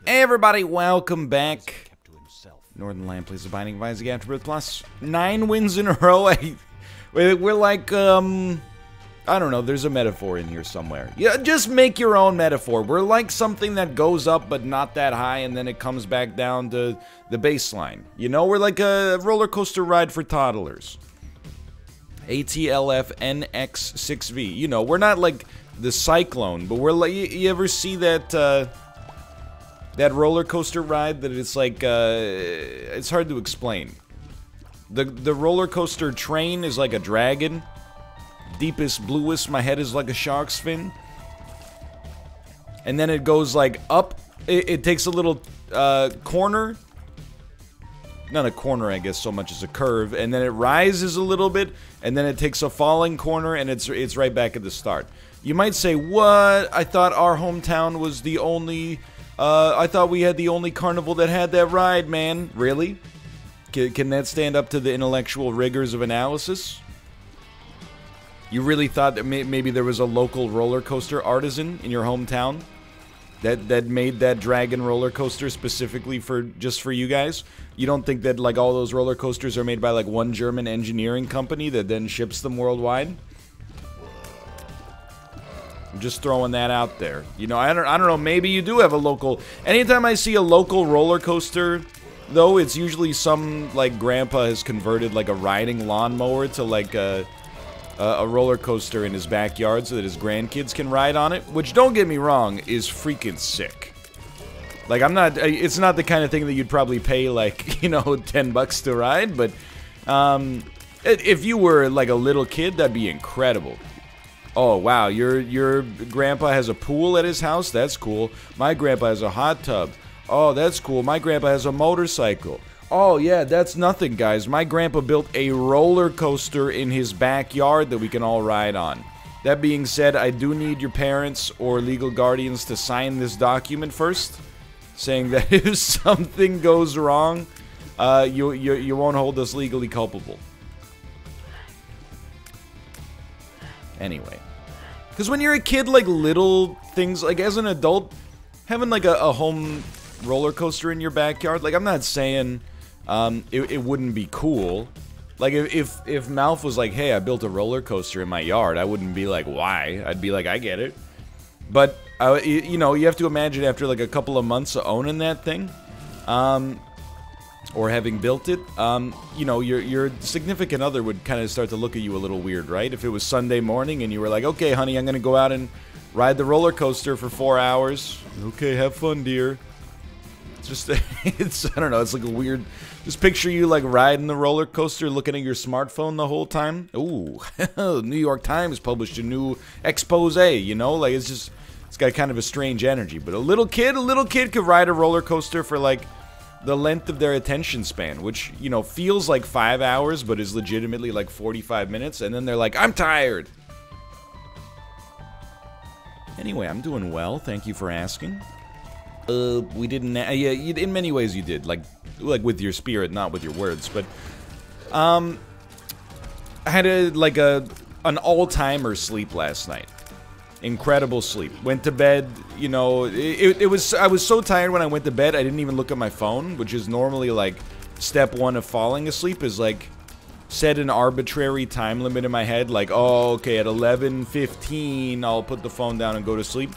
Hey everybody, welcome back. Northernlion plays the Binding of Isaac AFTERBIRTH Plus. 9 wins in a row. We're like, I don't know, there's a metaphor in here somewhere. Yeah, just make your own metaphor. We're like something that goes up but not that high and then it comes back down to the baseline. You know, we're like a roller coaster ride for toddlers. ATLF NX6V. You know, we're not like the Cyclone, but we're like, you ever see that, that roller coaster ride that it's like, it's hard to explain. The roller coaster train is like a dragon. Deepest, bluest, my head is like a shark's fin. And then it goes like up, it takes a little, corner. Not a corner, I guess, so much as a curve. And then it rises a little bit, and then it takes a falling corner, and it's right back at the start. You might say, what? I thought our hometown was the only... I thought we had the only carnival that had that ride, man. Really? Can that stand up to the intellectual rigors of analysis? You really thought that maybe there was a local roller coaster artisan in your hometown that made that dragon roller coaster specifically just for you guys? You don't think that like all those roller coasters are made by like one German engineering company that then ships them worldwide? I'm just throwing that out there. You know, I don't know, maybe you do have a local... Anytime I see a local roller coaster, though, it's usually some, like, grandpa has converted, like, a riding lawnmower to, like, a roller coaster in his backyard so that his grandkids can ride on it. Which, don't get me wrong, is freaking sick. Like, I'm not... It's not the kind of thing that you'd probably pay, like, you know, 10 bucks to ride, but... if you were, like, a little kid, that'd be incredible. Oh, wow, your grandpa has a pool at his house? That's cool. My grandpa has a hot tub. Oh, that's cool. My grandpa has a motorcycle. Oh, yeah, that's nothing, guys. My grandpa built a roller coaster in his backyard that we can all ride on. That being said, I do need your parents or legal guardians to sign this document first, saying that if something goes wrong, you won't hold us legally culpable. Anyway, because when you're a kid, like, little things, like, as an adult, having, like, a home roller coaster in your backyard, like, I'm not saying, it wouldn't be cool. Like, if Malf was like, hey, I built a roller coaster in my yard, I wouldn't be like, why? I'd be like, I get it. But, you know, you have to imagine after, like, a couple of months of owning that thing, or having built it, you know, your significant other would kind of start to look at you a little weird, right? If it was Sunday morning and you were like, okay, honey, I'm going to go out and ride the roller coaster for 4 hours. Okay, have fun, dear. It's just, it's, I don't know, it's like a weird, just picture you, like, riding the roller coaster, looking at your smartphone the whole time. Ooh, New York Times published a new expose, you know? Like, it's just, it's got kind of a strange energy. But a little kid could ride a roller coaster for, like, the length of their attention span, which, you know, feels like 5 hours, but is legitimately like 45 minutes, and then they're like, I'm tired! Anyway, I'm doing well, thank you for asking. We didn't, yeah, in many ways you did, like with your spirit, not with your words, but, I had an all-timer sleep last night. Incredible sleep. Went to bed, you know, I was so tired when I went to bed, I didn't even look at my phone, which is normally, like, step one of falling asleep is, like, set an arbitrary time limit in my head, like, oh, okay, at 11:15, I'll put the phone down and go to sleep.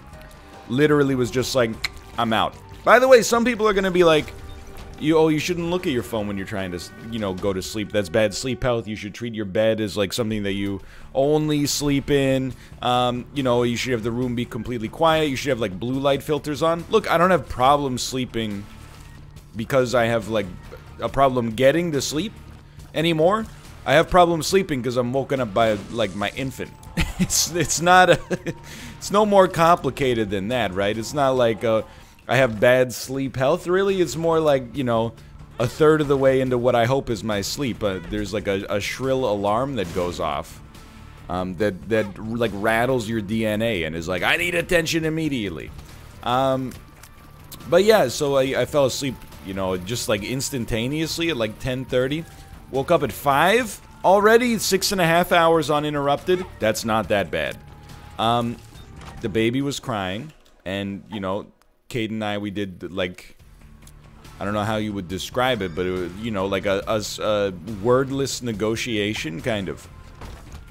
Literally was just like, I'm out. By the way, some people are gonna be like, you shouldn't look at your phone when you're trying to, you know, go to sleep. That's bad sleep health. You should treat your bed as, like, something that you only sleep in. You know, you should have the room be completely quiet. You should have, like, blue light filters on. Look, I don't have problems sleeping because I have, like, a problem getting to sleep anymore. I have problems sleeping because I'm woken up by, like, my infant. It's not it's no more complicated than that, right? It's not like, I have bad sleep health, really. It's more like, you know, a third of the way into what I hope is my sleep. There's like a shrill alarm that goes off that like rattles your DNA and is like, I need attention immediately. But yeah, so I fell asleep, you know, just like instantaneously at like 10:30. Woke up at 5 already, 6.5 hours uninterrupted. That's not that bad. The baby was crying, and, you know, Cade and I, we did, like, I don't know how you would describe it, but it was, you know, like a wordless negotiation, kind of.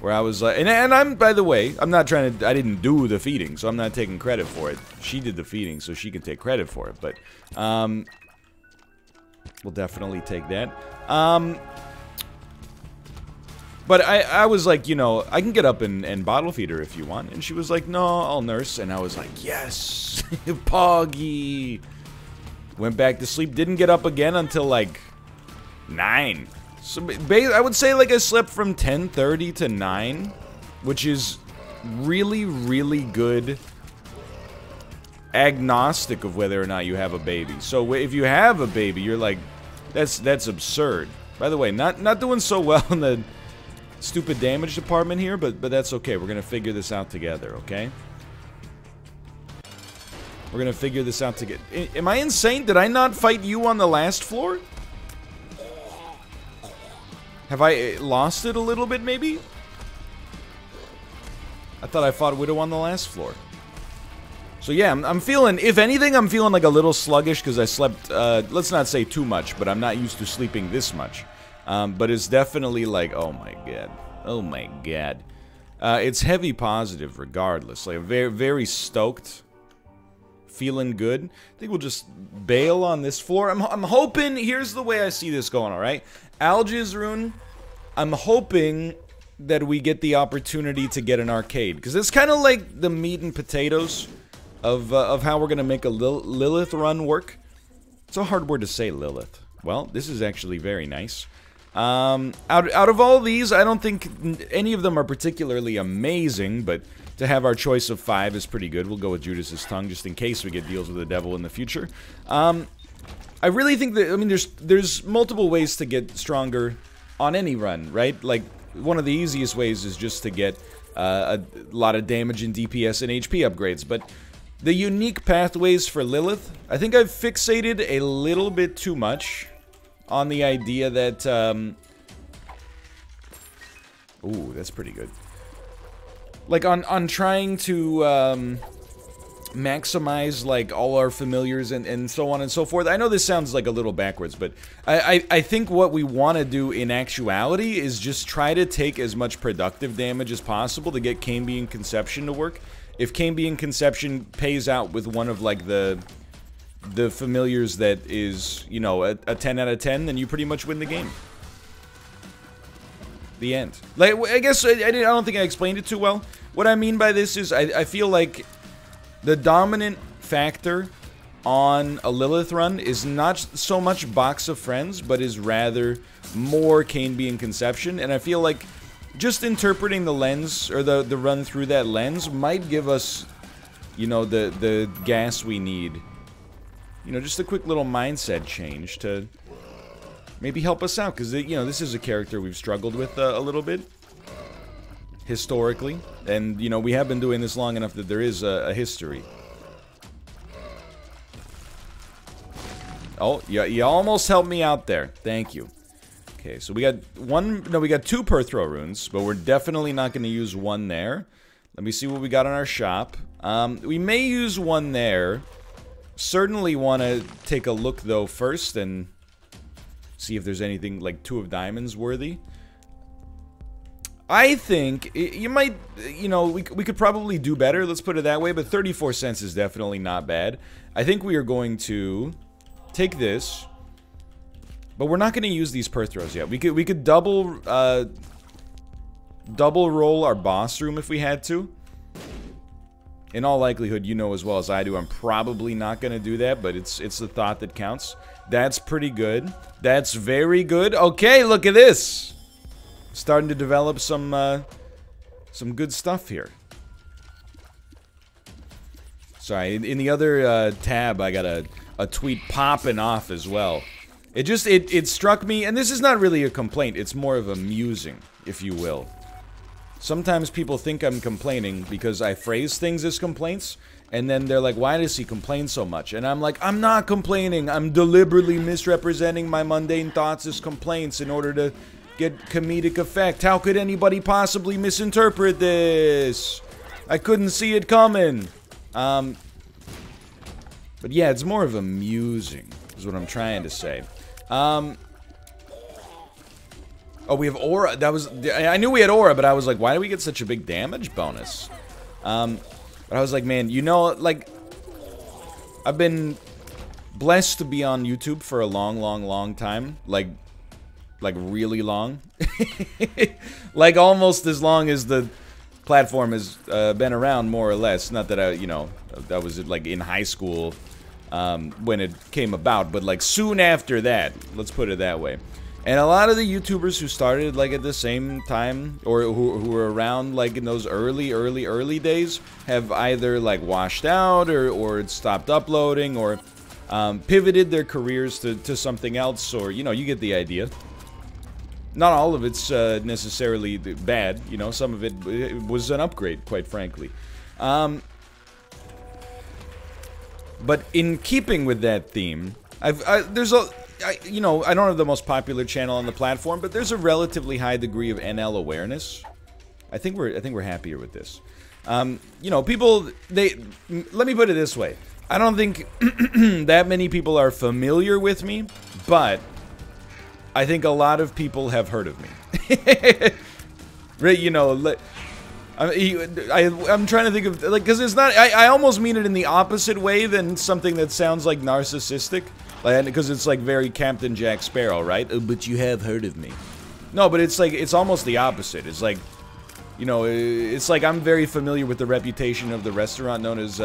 Where I was like, and I'm, by the way, I'm not trying to, I didn't do the feeding, so I'm not taking credit for it. She did the feeding, so she can take credit for it, but, we'll definitely take that. But I was like, you know, I can get up and bottle feed her if you want. And she was like, no, I'll nurse. And I was like, yes, Poggy. Went back to sleep. Didn't get up again until like 9. So I would say like I slept from 10:30 to 9, which is really, really good. Agnostic of whether or not you have a baby. So if you have a baby, you're like, that's absurd. By the way, not doing so well in the stupid damage department here, but that's okay. We're gonna figure this out together, okay? We're gonna figure this out together. Am I insane? Did I not fight you on the last floor? Have I lost it a little bit, maybe? I thought I fought Widow on the last floor. So yeah, I'm feeling, if anything, I'm feeling like a little sluggish because I slept, let's not say too much, but I'm not used to sleeping this much. But it's definitely like, oh my god. Oh my god. It's heavy positive regardless. Like, very, very stoked. Feeling good. I think we'll just bail on this floor. I'm hoping, here's the way I see this going, alright? Algiz Rune, I'm hoping that we get the opportunity to get an arcade. Because it's kind of like the meat and potatoes of how we're going to make a Lilith run work. It's a hard word to say, Lilith. Well, this is actually very nice. Out of all these, I don't think any of them are particularly amazing, but to have our choice of 5 is pretty good. We'll go with Judas's Tongue, just in case we get deals with the devil in the future. I really think that, I mean, there's multiple ways to get stronger on any run, right? Like, one of the easiest ways is just to get a lot of damage and DPS and HP upgrades, but the unique pathways for Lilith, I think I've fixated a little bit too much on the idea that, ooh, that's pretty good. Like, on trying to, maximize, like, all our familiars and so on and so forth. I know this sounds, like, a little backwards, but I think what we want to do in actuality is just try to take as much productive damage as possible to get Cambion Conception to work. If Cambion Conception pays out with one of, like, the familiars that is, you know, a 10 out of 10, then you pretty much win the game. The end. Like, I guess I don't think I explained it too well. What I mean by this is I feel like the dominant factor on a Lilith run is not so much Box of Friends, but is rather more Cambion Conception, and I feel like just interpreting the lens, or the run through that lens, might give us, you know, the gas we need. You know, just a quick little mindset change to maybe help us out, because, you know, this is a character we've struggled with a little bit historically, and, you know, we have been doing this long enough that there is a history. Oh, yeah, you almost helped me out there. Thank you. Okay, so we got we got 2 Perthro runes, but we're definitely not going to use one there. Let me see what we got on our shop. We may use one there. Certainly want to take a look, though, first, and see if there's anything, like, 2 of Diamonds worthy. I think you might, you know, we could probably do better, let's put it that way, but 34 cents is definitely not bad. I think we are going to take this, but we're not going to use these Perthros yet. We could double roll our boss room if we had to. In all likelihood, you know as well as I do, I'm probably not going to do that, but it's the thought that counts. That's pretty good. That's very good. Okay, look at this. Starting to develop some good stuff here. Sorry, in the other tab, I got a tweet popping off as well. It struck me, and this is not really a complaint, it's more of a musing, if you will. Sometimes people think I'm complaining because I phrase things as complaints, and then they're like, why does he complain so much? And I'm like, I'm not complaining, I'm deliberately misrepresenting my mundane thoughts as complaints in order to get comedic effect. How could anybody possibly misinterpret this? I couldn't see it coming. But But yeah, it's more of amusing, is what I'm trying to say. Oh, we have aura. That was... I knew we had aura, but I was like, why do we get such a big damage bonus? But I was like, man, you know, like... I've been blessed to be on YouTube for a long time. Like really long. Like, almost as long as the platform has been around, more or less. Not that I, you know, that was, like, in high school when it came about. But, like, soon after that. Let's put it that way. And a lot of the YouTubers who started, like, at the same time, or who were around, like, in those early days, have either, like, washed out, or stopped uploading, or pivoted their careers to something else, or, you know, you get the idea. Not all of it's necessarily bad, you know, some of it was an upgrade, quite frankly. But in keeping with that theme, you know, I don't have the most popular channel on the platform, but there's a relatively high degree of NL awareness. I think we're happier with this. You know, people, let me put it this way. I don't think that many people are familiar with me, but I think a lot of people have heard of me. Right, you know, I'm trying to think of, like, because it's not, I almost mean it in the opposite way than something that sounds like narcissistic. Because it's like very Captain Jack Sparrow, right? But you have heard of me. No, but it's like, it's almost the opposite. It's like, you know, it's like I'm very familiar with the reputation of the restaurant known as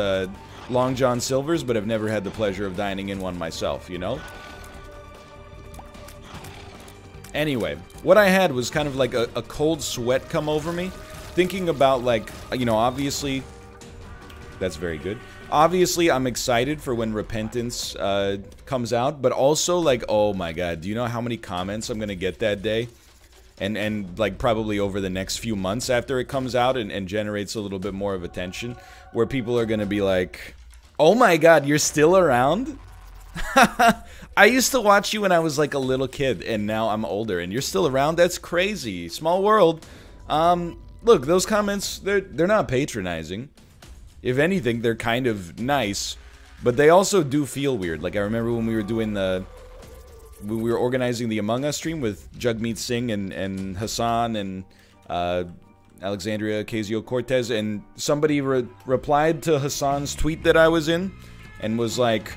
Long John Silver's, but I've never had the pleasure of dining in one myself, you know? Anyway, what I had was kind of like a cold sweat come over me, thinking about, like, you know, obviously, that's very good. Obviously, I'm excited for when Repentance comes out, but also, like, oh my god, do you know how many comments I'm gonna get that day? And like, probably over the next few months after it comes out and generates a little bit more of attention, where people are gonna be like, oh my god, you're still around? I used to watch you when I was, like, a little kid, and now I'm older, and you're still around? That's crazy. Small world. Look, those comments, they're not patronizing. If anything, they're kind of nice, but they also do feel weird. Like, I remember when we were doing when we were organizing the Among Us stream with Jagmeet Singh and Hassan and Alexandria Ocasio-Cortez, and somebody replied to Hassan's tweet that I was in, and was like,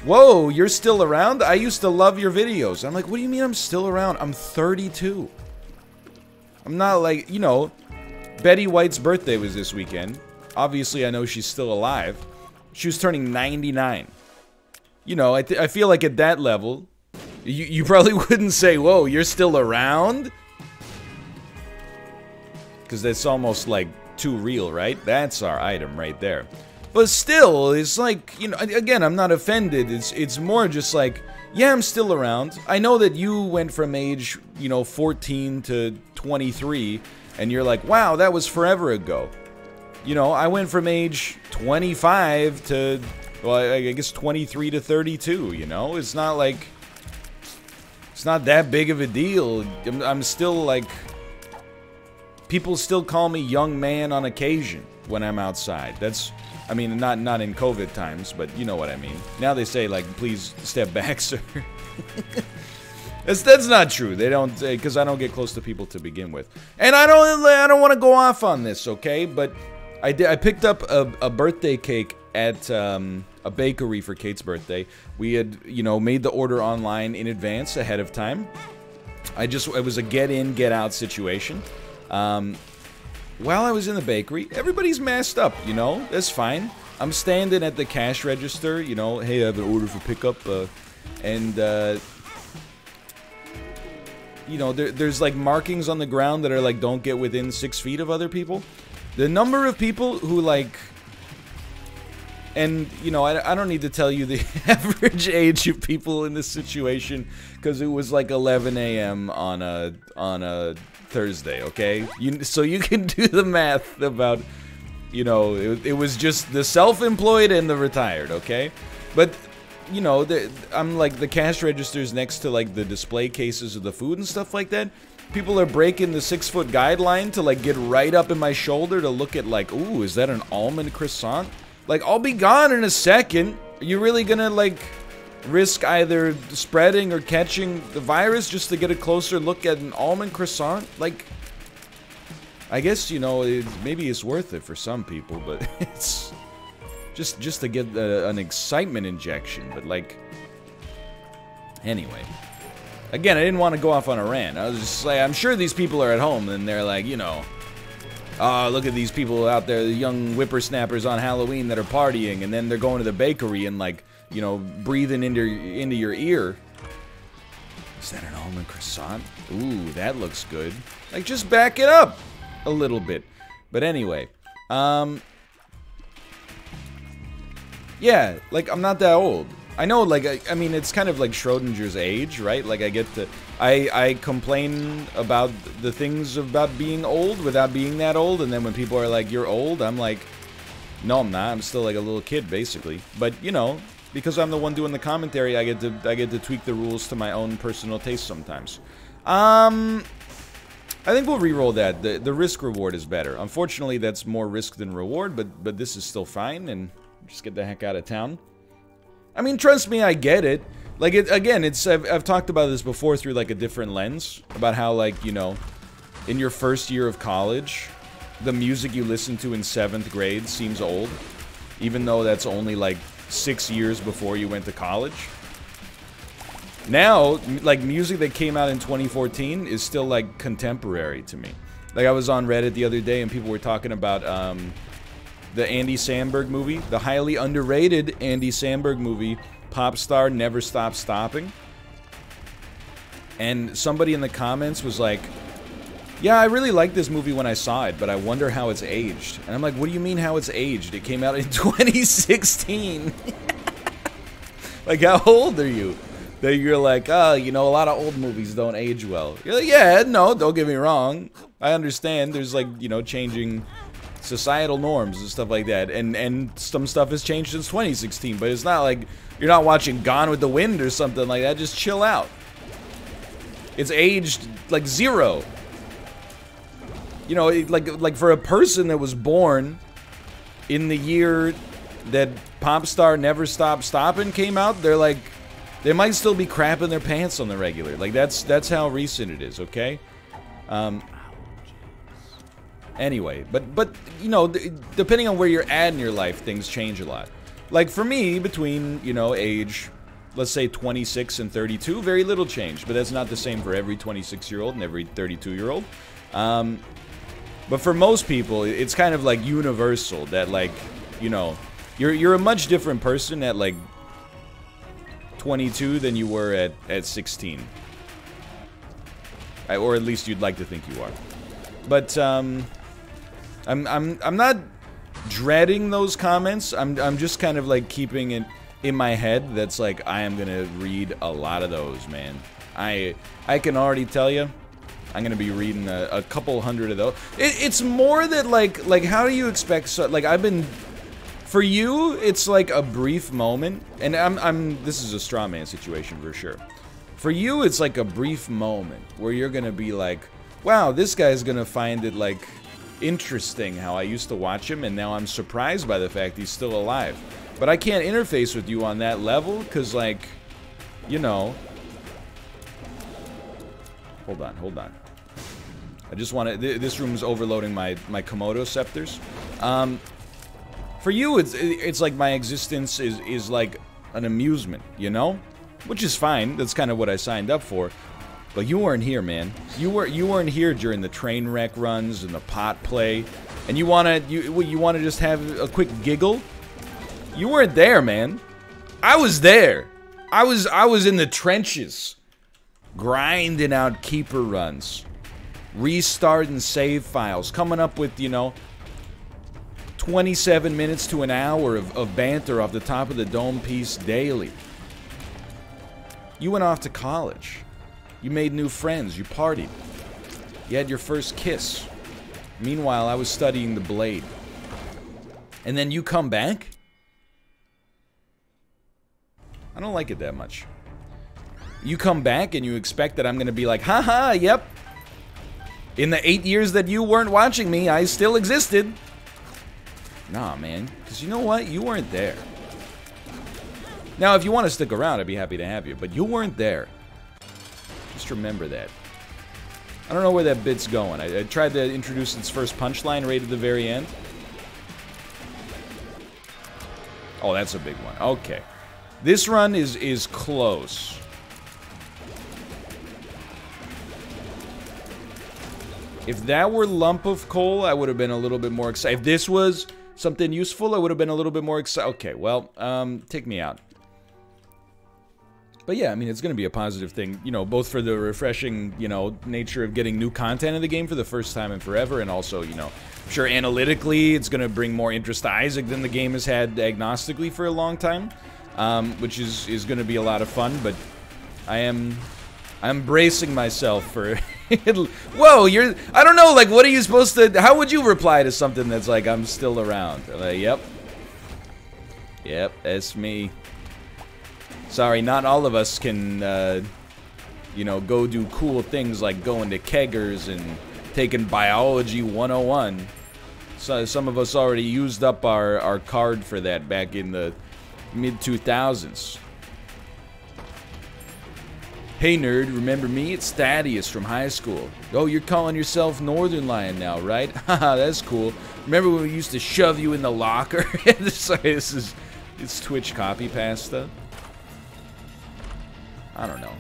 whoa, you're still around? I used to love your videos. I'm like, what do you mean I'm still around? I'm 32. I'm not like, you know, Betty White's birthday was this weekend. Obviously, I know she's still alive. She was turning 99. You know, I feel like at that level, you probably wouldn't say, whoa, you're still around? Because that's almost, like, too real, right? That's our item right there. But still, it's like, you know, again, I'm not offended. It's more just like, yeah, I'm still around. I know that you went from age, you know, 14 to 23, and you're like, wow, that was forever ago. You know, I went from age 25 to, well, I guess 23 to 32, you know? It's not like, it's not that big of a deal. I'm still, like, people still call me young man on occasion when I'm outside. That's, I mean, not in COVID times, but you know what I mean. Now they say, like, please step back, sir. That's not true. They don't, because I don't get close to people to begin with. And I don't want to go off on this, okay? But I picked up a birthday cake at a bakery for Kate's birthday. We had, you know, made the order online in advance, ahead of time. It was a get in, get out situation. While I was in the bakery, everybody's masked up, you know? That's fine. I'm standing at the cash register, you know, hey, I have an order for pickup, you know, there's like markings on the ground that are like, don't get within 6 feet of other people. The number of people who like, and you know, I don't need to tell you the average age of people in this situation, because it was like 11 a.m. on a Thursday, okay? So you can do the math about, you know, it was just the self-employed and the retired, okay? But, you know, I'm like, the cash registers next to like the display cases of the food and stuff like that. People are breaking the 6-foot guideline to like get right up in my shoulder to look at like, ooh, is that an almond croissant? Like, I'll be gone in a second. Are you really gonna, like, risk either spreading or catching the virus just to get a closer look at an almond croissant? Like, I guess, you know, maybe it's worth it for some people, but it's just to get an excitement injection. But, like, anyway. Again, I didn't want to go off on a rant. I was just like, I'm sure these people are at home and they're like, you know, oh, look at these people out there, the young whippersnappers on Halloween that are partying, and then they're going to the bakery and, like, you know, breathing into your ear. Is that an almond croissant? Ooh, that looks good. Like, just back it up a little bit. But anyway, yeah, like, I'm not that old. I know, like, I mean, it's kind of like Schrodinger's age, right? Like, I get to, I complain about the things about being old without being that old, and then when people are like, you're old, I'm like, no, I'm not. I'm still like a little kid, basically. But, you know, because I'm the one doing the commentary, I get to tweak the rules to my own personal taste sometimes. I think we'll re-roll that. The risk reward is better. Unfortunately, that's more risk than reward, but this is still fine, and just get the heck out of town. I mean, trust me, I get it. Like, again, I've talked about this before through, like, a different lens. About how, like, you know, in your first year of college, the music you listen to in 7th grade seems old. Even though that's only, like, 6 years before you went to college. Now, like, music that came out in 2014 is still, like, contemporary to me. Like, I was on Reddit the other day and people were talking about, the Andy Samberg movie, the highly underrated Andy Samberg movie, Pop Star Never Stop Stopping. And somebody in the comments was like, yeah, I really liked this movie when I saw it, but I wonder how it's aged. And I'm like, what do you mean how it's aged? It came out in 2016. Like, how old are you? That you're like, oh, you know, a lot of old movies don't age well. You're like, yeah, no, don't get me wrong. I understand there's, like, you know, changing societal norms and stuff like that, and some stuff has changed since 2016, but it's not like you're not watching Gone with the Wind or something like that. Just chill out. It's aged like 0. You know, like for a person that was born in the year that Pop Star Never Stop Stoppin' came out, they're like, they might still be crapping their pants on the regular. Like, that's how recent it is, okay? Anyway, but you know, depending on where you're at in your life, things change a lot. Like, for me, between, you know, age, let's say 26 and 32, very little changed. But that's not the same for every 26-year-old and every 32-year-old. But for most people, it's kind of like universal that, like, you know, you're a much different person at, like, 22 than you were at 16. Or at least you'd like to think you are. But I'm not dreading those comments. I'm just kind of like keeping it in my head that's like, I am gonna read a lot of those, man. I can already tell you, I'm gonna be reading a couple hundred of those. It's more that like how do you expect? So, like, I've been, for you, it's like a brief moment, and this is a straw man situation for sure. For you, it's like a brief moment where you're gonna be like, wow, this guy's gonna find it, like, interesting how I used to watch him, and now I'm surprised by the fact he's still alive. But I can't interface with you on that level, because, like, you know... Hold on. I just want to... This room's overloading my Komodo scepters. For you, it's like my existence is like an amusement, you know? Which is fine, that's kind of what I signed up for. But you weren't here, man. You weren't here during the train wreck runs and the pot play, and you wanna just have a quick giggle. You weren't there, man. I was there. I was in the trenches, grinding out keeper runs, restarting save files, coming up with, you know, 27 minutes to an hour of banter off the top of the dome piece daily. You went off to college. You made new friends, you partied. You had your first kiss. Meanwhile, I was studying the blade. And then you come back? I don't like it that much. You come back and you expect that I'm gonna be like, haha, yep. In the 8 years that you weren't watching me, I still existed. Nah, man. Because you know what? You weren't there. Now, if you want to stick around, I'd be happy to have you, but you weren't there. Just remember that. I don't know where that bit's going. I tried to introduce its first punchline right at the very end. Oh, that's a big one. Okay. This run is close. If that were lump of coal, I would have been a little bit more excited. If this was something useful, I would have been a little bit more excited. Okay, well, take me out. But yeah, I mean, it's going to be a positive thing, you know, both for the refreshing, you know, nature of getting new content in the game for the first time in forever, and also, you know, I'm sure analytically it's going to bring more interest to Isaac than the game has had agnostically for a long time, which is going to be a lot of fun, but I'm bracing myself for... Whoa, I don't know, like, what are you supposed to... How would you reply to something that's like, I'm still around? Like, yep. Yep, that's me. Sorry, not all of us can, you know, go do cool things like going to keggers and taking Biology 101. So some of us already used up our card for that back in the mid-2000s. Hey nerd, remember me? It's Thaddeus from high school. Oh, you're calling yourself Northernlion now, right? Haha, that's cool. Remember when we used to shove you in the locker? It's Twitch copy pasta. I don't know.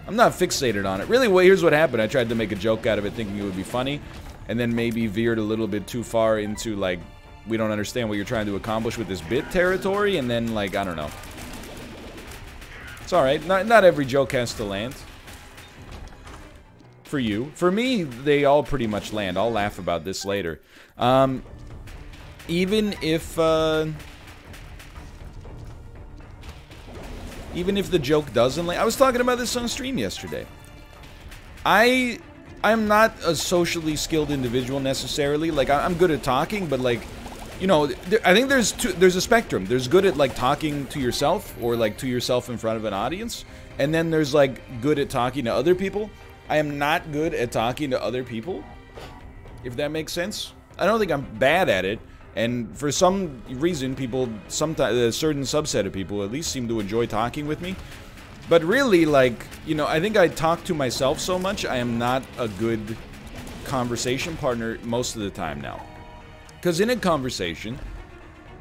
I'm not fixated on it. Really, here's what happened. I tried to make a joke out of it thinking it would be funny, and then maybe veered a little bit too far into, like, we don't understand what you're trying to accomplish with this bit territory, and then, like, I don't know. It's alright. Not every joke has to land. For you. For me, they all pretty much land. I'll laugh about this later. Even if the joke doesn't land... I was talking about this on stream yesterday. I'm not a socially skilled individual necessarily. Like, I'm good at talking, but, like, you know, I think there's a spectrum. There's good at, like, talking to yourself, or, like, to yourself in front of an audience. And then there's, like, good at talking to other people. I am not good at talking to other people, if that makes sense. I don't think I'm bad at it. And for some reason, people, sometimes, a certain subset of people at least seem to enjoy talking with me. But really, like, you know, I think I talk to myself so much, I am not a good conversation partner most of the time now. Because in a conversation,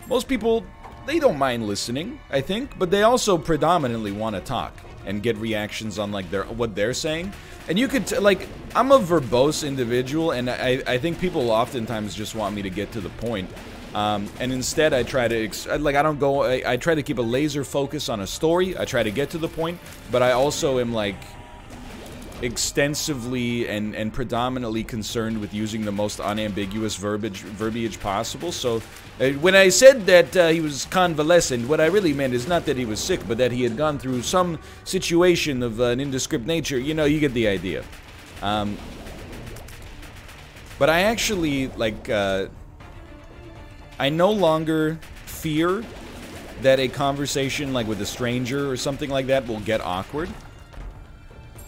most people, they don't mind listening, I think, but they also predominantly want to talk and get reactions on, like, what they're saying. And you could, like, I'm a verbose individual, and I think people oftentimes just want me to get to the point. And instead, I try to, I try to keep a laser focus on a story. I try to get to the point, but I also am, like, extensively and predominantly concerned with using the most unambiguous verbiage possible. So when I said that he was convalescent, what I really meant is not that he was sick, but that he had gone through some situation of an indescript nature. You know, you get the idea. But I actually, like, I no longer fear that a conversation, like with a stranger or something like that, will get awkward.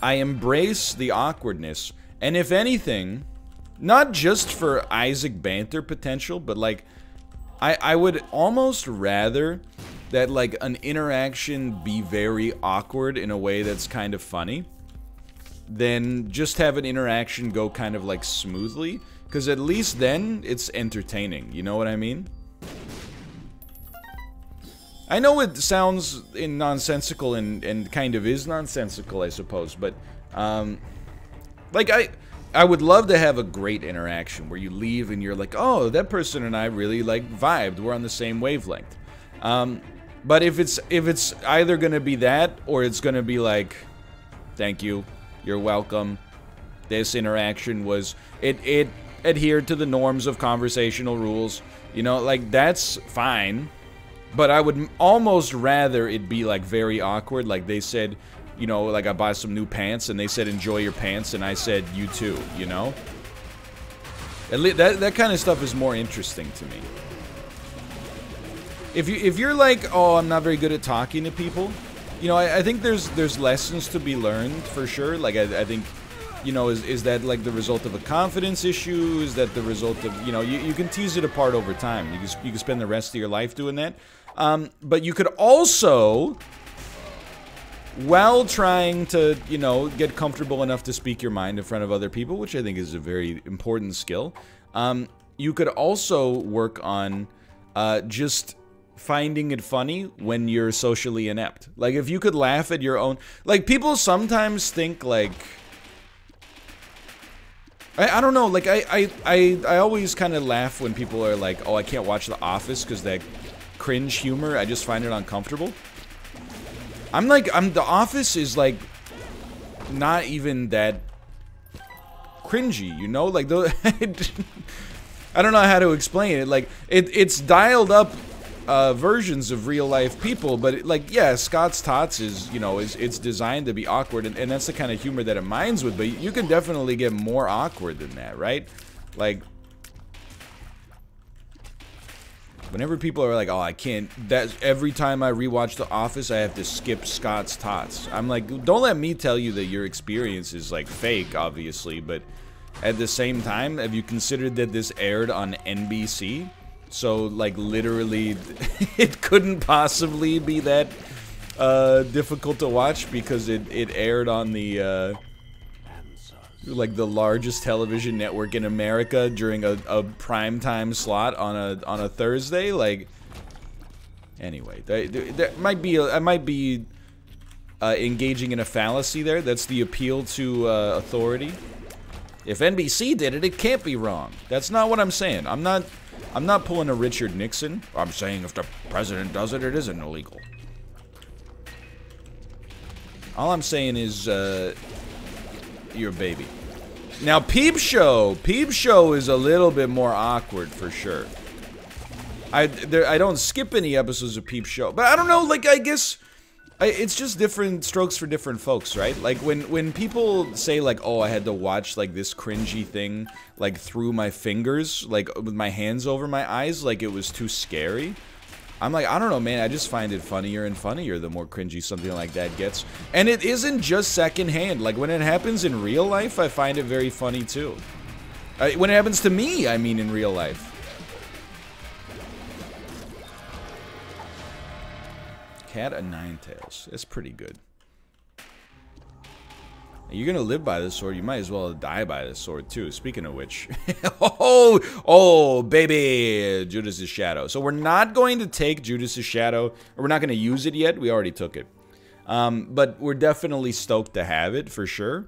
I embrace the awkwardness, and if anything, not just for Isaac banter potential, but, like, I would almost rather that, like, an interaction be very awkward in a way that's kind of funny, than just have an interaction go kind of, like, smoothly, because at least then it's entertaining, you know what I mean? I know it sounds nonsensical and kind of is nonsensical, I suppose, but, like, I would love to have a great interaction where you leave and you're like, oh, that person and I really, like, vibed, we're on the same wavelength. But if it's either gonna be that, or it's gonna be like, thank you, you're welcome, this interaction was, it adhered to the norms of conversational rules, you know, like, that's fine. But I would almost rather it be, like, very awkward. Like, they said, you know, like, I bought some new pants, and they said, enjoy your pants, and I said, you too, you know? That kind of stuff is more interesting to me. If you're like, oh, I'm not very good at talking to people, you know, I think there's lessons to be learned, for sure. Like, I think, you know, is that, like, the result of a confidence issue? Is that the result of, you know, you can tease it apart over time. You can spend the rest of your life doing that. But you could also while trying to, you know, get comfortable enough to speak your mind in front of other people, which I think is a very important skill. You could also work on just finding it funny when you're socially inept. Like, if you could laugh at your own... Like, people sometimes think, like... I don't know, like, I always kind of laugh when people are like, oh, I can't watch The Office because that cringe humor, I just find it uncomfortable. The Office is, like, not even that cringy, you know? Like, I don't know how to explain it. Like, it's dialed up versions of real life people, but like, yeah, Scott's Tots is, you know, it's designed to be awkward, and that's the kind of humor that it minds with, but you can definitely get more awkward than that, right? Like, whenever people are like, oh, I can't, every time I rewatch The Office, I have to skip Scott's Tots. I'm like, don't let me tell you that your experience is, like, fake, obviously, but at the same time, have you considered that this aired on NBC? So, like, literally, it couldn't possibly be that difficult to watch because it aired on the, like, the largest television network in America during a primetime slot on a Thursday. Like, anyway, there might be I might be engaging in a fallacy there. That's the appeal to authority. If NBC did it, it can't be wrong. That's not what I'm saying. I'm not pulling a Richard Nixon. I'm saying if the president does it, it isn't illegal. All I'm saying is, you're a baby. Now, Peep Show is a little bit more awkward for sure. I don't skip any episodes of Peep Show, but I don't know, like, I guess it's just different strokes for different folks, right? Like, when people say, like, oh, I had to watch, like, this cringy thing, like, through my fingers, like, with my hands over my eyes, like, it was too scary. I'm like, I don't know, man, I just find it funnier and funnier the more cringy something like that gets. And it isn't just secondhand. Like, when it happens in real life, I find it very funny, too. When it happens to me, I mean in real life. Cat of Nine Tails. That's pretty good. You're gonna live by this sword, you might as well die by this sword too. Speaking of which, oh baby, Judas' Shadow. So we're not going to take Judas' Shadow, or we're not going to use it yet. We already took it, but we're definitely stoked to have it for sure.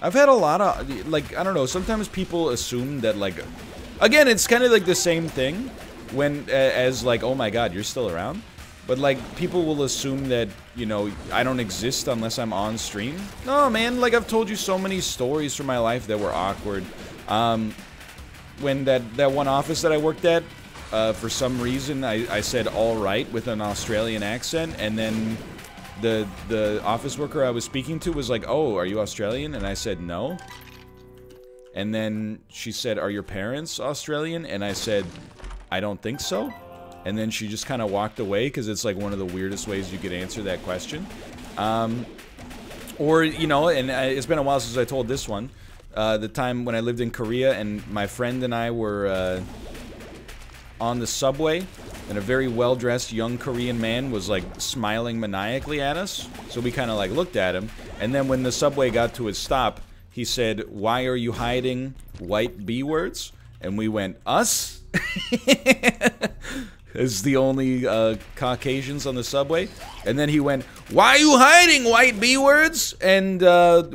I've had a lot of, like, I don't know. Sometimes people assume that, like, again, it's kind of like the same thing when as like, oh my God, you're still around. But, like, people will assume that, you know, I don't exist unless I'm on stream. No, man, like, I've told you so many stories from my life that were awkward. When that one office that I worked at, for some reason, I said all right with an Australian accent, and then the office worker I was speaking to was like, oh, are you Australian? And I said no. And then she said, are your parents Australian? And I said, I don't think so. And then she just kind of walked away because it's like one of the weirdest ways you could answer that question. Or, you know, and it's been a while since I told this one. The time when I lived in Korea and my friend and I were on the subway, and a very well-dressed young Korean man was like smiling maniacally at us. So we kind of like looked at him. And then when the subway got to its stop, he said, why are you hiding white B words? And we went, us? As the only Caucasians on the subway. And then he went, why are you hiding white B words? And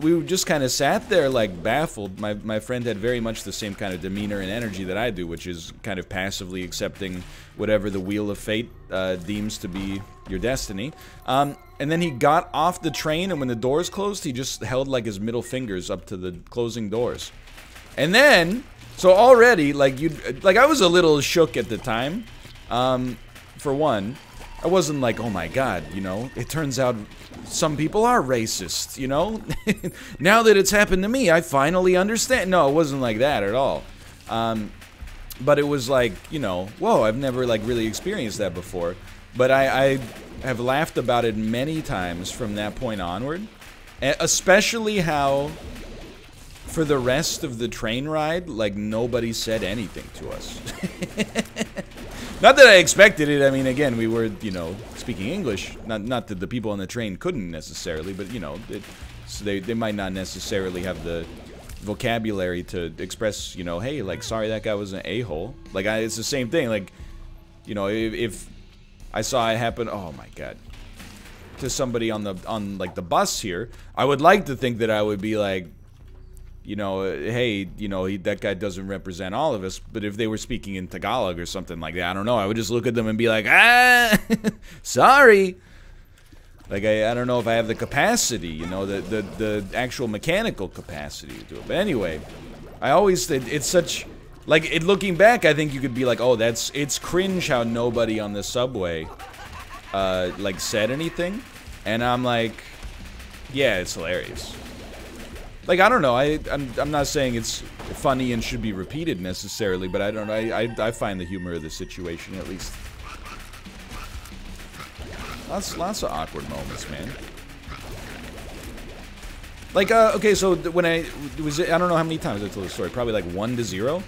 we just kind of sat there like baffled. My friend had very much the same kind of demeanor and energy that I do, which is kind of passively accepting whatever the wheel of fate deems to be your destiny. And then he got off the train, and when the doors closed, he just held like his middle fingers up to the closing doors. And then, so already, like, I was a little shook at the time. For one, I wasn't like, oh my God, you know, it turns out some people are racist, you know? Now that it's happened to me, I finally understand. No, it wasn't like that at all. But it was like, you know, whoa, I've never, like, really experienced that before. But I have laughed about it many times from that point onward. Especially how, for the rest of the train ride, like, nobody said anything to us. Not that I expected it. I mean, again, we were, you know, speaking English. Not that the people on the train couldn't necessarily, but, you know, so they might not necessarily have the vocabulary to express, you know, hey, like, sorry that guy was an a-hole. Like, it's the same thing. Like, you know, if I saw it happen, oh my god, to somebody on like the bus here, I would like to think that I would be like, you know, hey, you know, that guy doesn't represent all of us. But if they were speaking in Tagalog or something like that, I don't know, I would just look at them and be like, ah, sorry. Like, I don't know if I have the capacity, you know, the actual mechanical capacity to do it. But anyway, I always think it's such, like, looking back, I think you could be like, oh, it's cringe how nobody on the subway, like, said anything. And I'm like, yeah, it's hilarious. Like, I don't know, I'm not saying it's funny and should be repeated necessarily, but I don't know, I find the humor of the situation, at least. Lots of awkward moments, man. Like, okay, so when I don't know how many times I told this story, probably like 1 to 0.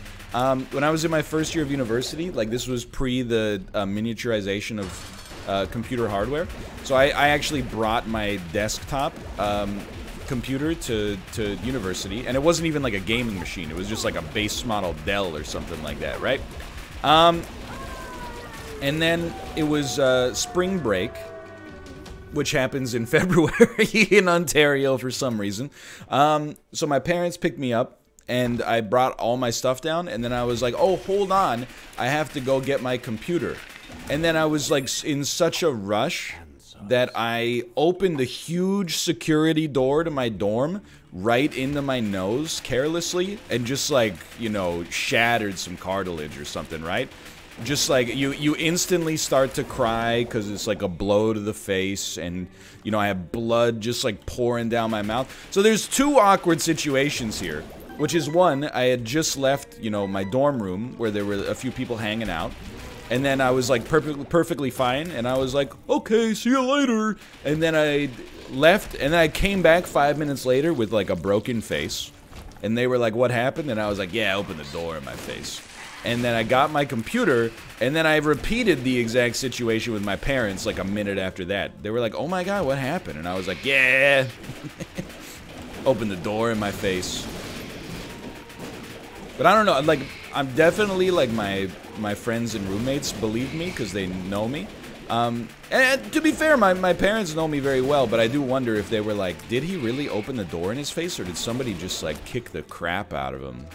When I was in my first year of university, like, this was pre the miniaturization of computer hardware. So I actually brought my desktop computer to university, and it wasn't even like a gaming machine. It was just like a base model Dell or something like that, right? And then it was spring break, which happens in February in Ontario for some reason. So my parents picked me up, and I brought all my stuff down, and then I was like, oh, hold on, I have to go get my computer. And then I was like in such a rush that I opened the huge security door to my dorm right into my nose carelessly, and just, like, you know, shattered some cartilage or something, right? Just like, you instantly start to cry because it's like a blow to the face, and, you know, I have blood just like pouring down my mouth. So there's 2 awkward situations here, which is, one, I had just left, you know, my dorm room where there were a few people hanging out, and then I was like perfectly fine, and I was like, okay, see you later, and then I left, and then I came back 5 minutes later with like a broken face, and they were like, what happened? And I was like, yeah, I opened the door in my face. And then I got my computer, and then I repeated the exact situation with my parents like a minute after that. They were like, oh my god, what happened? And I was like, yeah. Opened the door in my face. But I don't know, like, I'm definitely, like, my friends and roommates believe me because they know me. And to be fair, my parents know me very well, but I do wonder if they were like, did he really open the door in his face, or did somebody just, like, kick the crap out of him?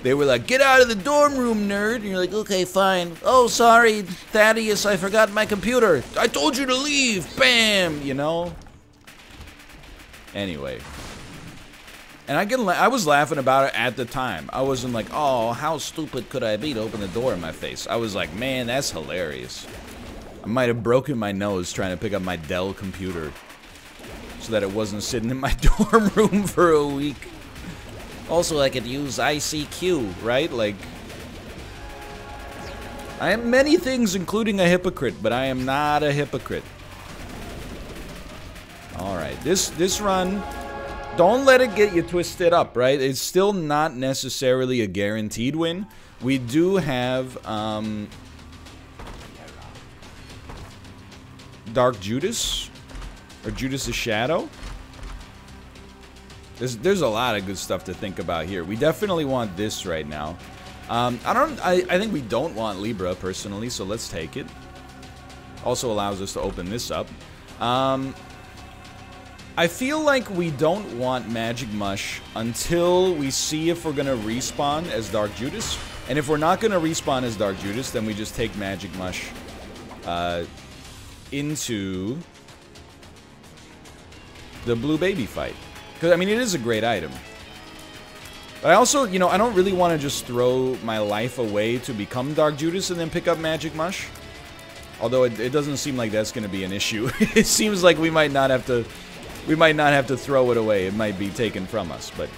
They were like, get out of the dorm room, nerd. And you're like, okay, fine. Oh, sorry, Thaddeus, I forgot my computer. I told you to leave. Bam, you know? Anyway. And I was laughing about it at the time. I wasn't like, oh, how stupid could I be to open the door in my face? I was like, man, that's hilarious. I might have broken my nose trying to pick up my Dell computer so that it wasn't sitting in my dorm room for a week. Also, I could use ICQ, right? Like, I am many things, including a hypocrite, but I am not a hypocrite. Alright, this run, don't let it get you twisted up, right? It's still not necessarily a guaranteed win. We do have, Dark Judas, or Judas' Shadow. There's a lot of good stuff to think about here. We definitely want this right now. I think we don't want Libra, personally, so let's take it. Also allows us to open this up. I feel like we don't want Magic Mush until we see if we're going to respawn as Dark Judas. And if we're not going to respawn as Dark Judas, then we just take Magic Mush into the Blue Baby fight. Because, I mean, it is a great item. But I also, you know, I don't really want to just throw my life away to become Dark Judas and then pick up Magic Mush. Although it doesn't seem like that's going to be an issue. It seems like we might not have to throw it away. It might be taken from us. But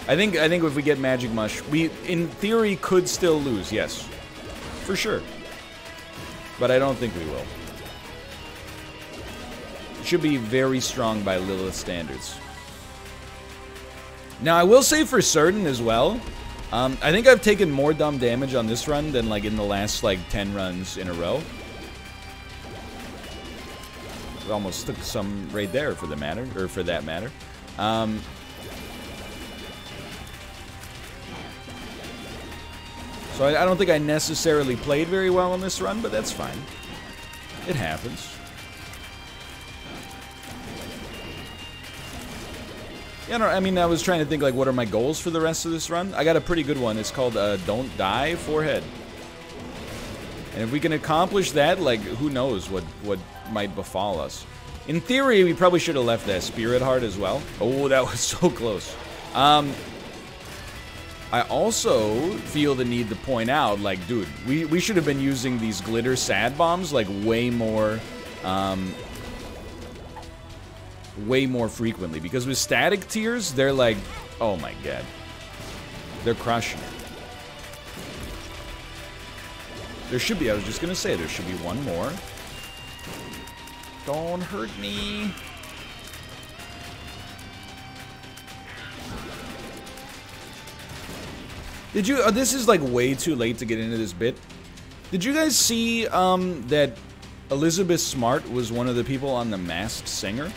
I think if we get Magic Mush, we, in theory, could still lose, yes. For sure. But I don't think we will. It should be very strong by Lilith standards. Now, I will say for certain as well, I think I've taken more dumb damage on this run than, like, in the last, like, 10 runs in a row. We almost took some right there, for the matter, or for that matter. So I don't think I necessarily played very well on this run, but that's fine. It happens. Yeah, no, I mean, I was trying to think, like, what are my goals for the rest of this run? I got a pretty good one. It's called, Don't Die, Forehead. And if we can accomplish that, like, who knows what might befall us. In theory, we probably should have left that Spirit Heart as well. Oh, that was so close. I also feel the need to point out, like, dude, we should have been using these glitter sad bombs, like, way more frequently. Because with static tears, they're like, oh my god. They're crushing it. There should be, I was just gonna say, there should be one more. Don't hurt me. Did you, this is like way too late to get into this bit. Did you guys see, that Elizabeth Smart was one of the people on The Masked Singer?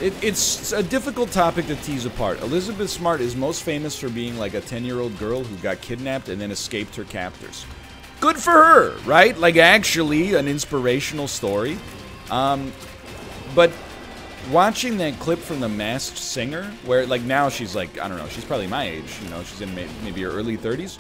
It's a difficult topic to tease apart. Elizabeth Smart is most famous for being like a 10-year-old girl who got kidnapped and then escaped her captors. Good for her, right? Like, actually, an inspirational story. But watching that clip from The Masked Singer, where, like, now she's, like, I don't know, she's probably my age, you know, she's in maybe her early 30s.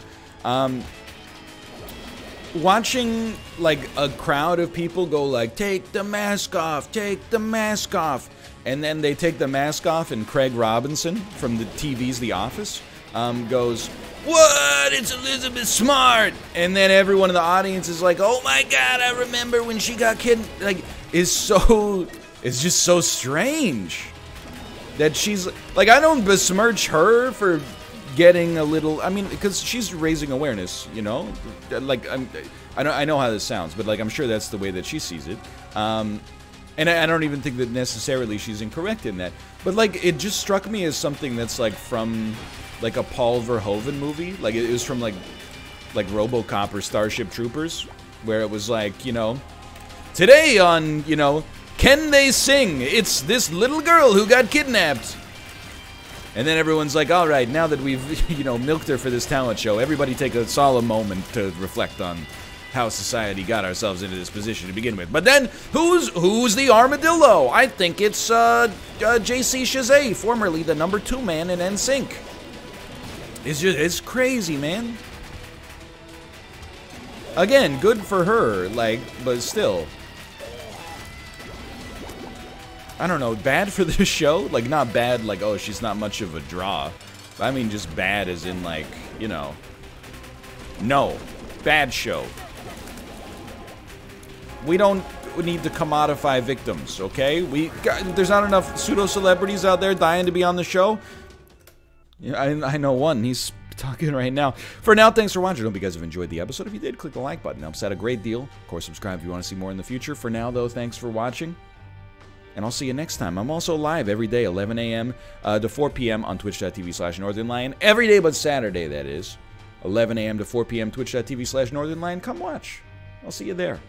Watching, like, a crowd of people go, like, take the mask off, take the mask off. And then they take the mask off, and Craig Robinson from the TV's The Office goes, what? It's Elizabeth Smart! And then everyone in the audience is like, oh my god, I remember when she got kidnapped. Like, it's just so strange that she's, like, I don't besmirch her for getting a little, I mean, because she's raising awareness, you know? Like, I know how this sounds, but, like, I'm sure that's the way that she sees it. And I don't even think that necessarily she's incorrect in that. But, like, it just struck me as something that's, like, from, like, a Paul Verhoeven movie. Like, it was from, like RoboCop or Starship Troopers, where it was like, you know, today on, you know, Can They Sing? It's this little girl who got kidnapped. And then everyone's like, all right, now that we've, you know, milked her for this talent show, everybody take a solemn moment to reflect on how society got ourselves into this position to begin with. But then, who's the armadillo? I think it's J.C. Chazet, formerly the #2 man in NSYNC. It's crazy, man. Again, good for her, like, but still. I don't know, bad for the show? Like, not bad, like, oh, she's not much of a draw. I mean, just bad as in, like, you know. No. Bad show. We don't need to commodify victims, okay? There's not enough pseudo-celebrities out there dying to be on the show. Yeah, I know one. He's talking right now. For now, thanks for watching. I hope you guys have enjoyed the episode. If you did, click the like button. It helps out a great deal. Of course, subscribe if you want to see more in the future. For now, though, thanks for watching. And I'll see you next time. I'm also live every day, 11 a.m. To 4 p.m. on twitch.tv/Northernlion. Every day but Saturday, that is. 11 a.m. to 4 p.m. twitch.tv/Northernlion. Come watch. I'll see you there.